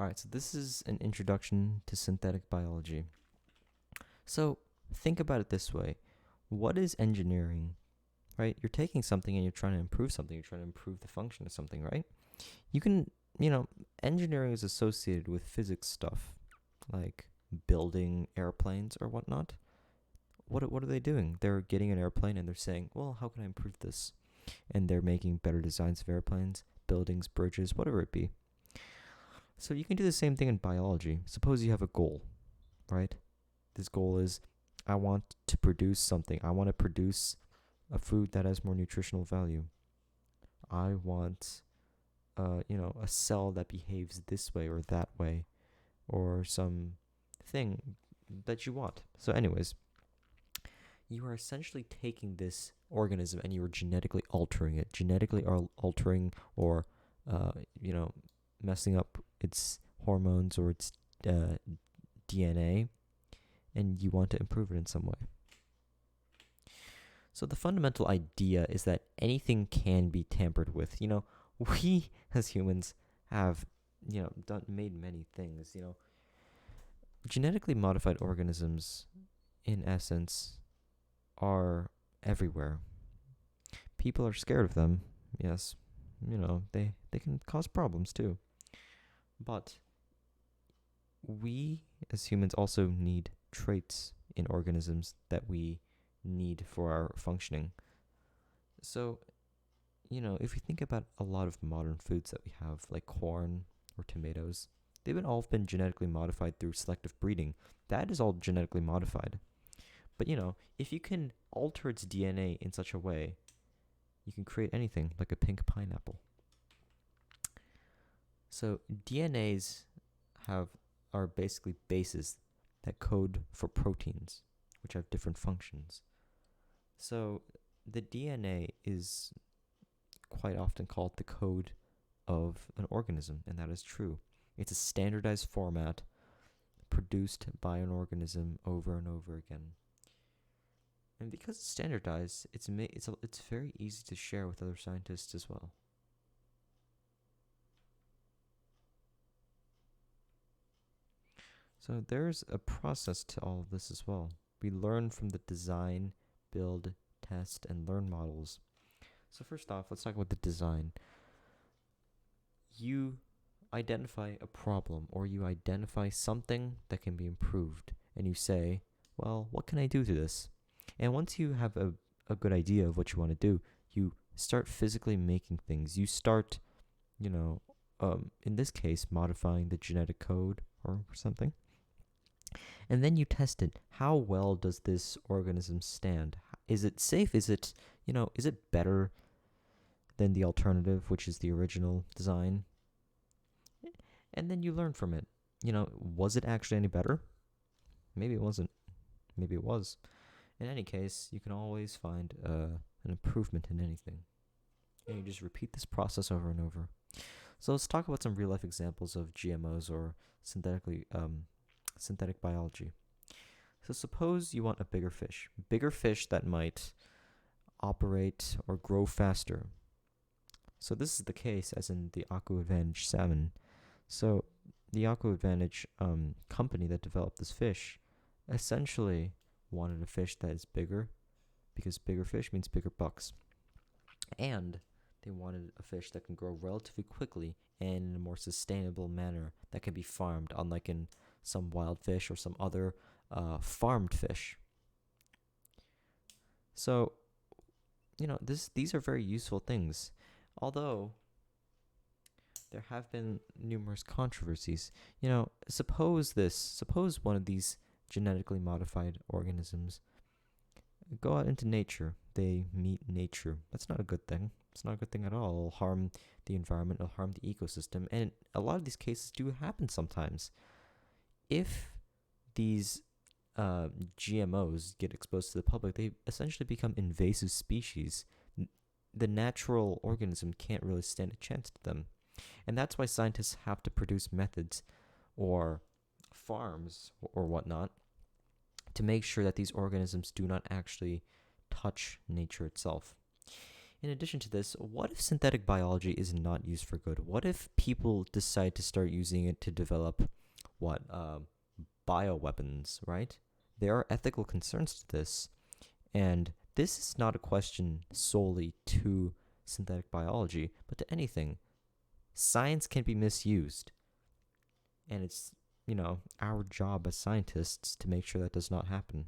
Alright, so this is an introduction to synthetic biology. So think about it this way. What is engineering, right? You're taking something and you're trying to improve something. You're trying to improve the function of something, right? You can, engineering is associated with physics stuff, like building airplanes or whatnot. What are they doing? They're getting an airplane and they're saying, well, how can I improve this? And they're making better designs of airplanes, buildings, bridges, whatever it be. So you can do the same thing in biology. Suppose you have a goal, right? This goal is, I want to produce something. I want to produce a food that has more nutritional value. I want, a cell that behaves this way or that way, or some thing that you want. So, anyways, you are essentially taking this organism and you are genetically altering it, altering or, uh, you know, messing up its hormones or its DNA, and you want to improve it in some way. So the fundamental idea is that anything can be tampered with. We as humans have, made many things. Genetically modified organisms, in essence, are everywhere. People are scared of them. Yes, they can cause problems too. But we as humans also need traits in organisms that we need for our functioning. So, if you think about a lot of modern foods that we have, like corn or tomatoes, they've all been genetically modified through selective breeding. That is all genetically modified. But, if you can alter its DNA in such a way, you can create anything, like a pink pineapple. So, DNAs are basically bases that code for proteins, which have different functions. So the DNA is quite often called the code of an organism, and that is true. It's a standardized format produced by an organism over and over again. And because it's standardized, it's very easy to share with other scientists as well. So there's a process to all of this as well. We learn from the design, build, test, and learn models. So first off, let's talk about the design. You identify a problem or you identify something that can be improved, and you say, well, what can I do to this? And once you have a good idea of what you want to do, you start physically making things. You start, in this case, modifying the genetic code or something. And then you test it. How well does this organism stand? Is it safe? Is it better than the alternative, which is the original design? And then you learn from it. Was it actually any better? Maybe it wasn't. Maybe it was. In any case, you can always find an improvement in anything. And you just repeat this process over and over. So let's talk about some real life examples of GMOs or synthetic biology. So suppose you want a bigger fish that might operate or grow faster. So this is the case as in the Aqua Advantage salmon. So the Aqua Advantage company that developed this fish essentially wanted a fish that is bigger, because bigger fish means bigger bucks. And they wanted a fish that can grow relatively quickly and in a more sustainable manner that can be farmed, unlike in some wild fish or some other farmed fish. So, these are very useful things. Although there have been numerous controversies. Suppose one of these genetically modified organisms go out into nature. They meet nature. That's not a good thing. It's not a good thing at all. It'll harm the environment. It'll harm the ecosystem. And a lot of these cases do happen sometimes. If these GMOs get exposed to the public, they essentially become invasive species. The natural organism can't really stand a chance to them. And that's why scientists have to produce methods or farms or whatnot to make sure that these organisms do not actually touch nature itself. In addition to this, what if synthetic biology is not used for good? What if people decide to start using it to develop what bioweapons, right? There are ethical concerns to this, and this is not a question solely to synthetic biology, but to anything. Science can be misused, and it's, our job as scientists to make sure that does not happen.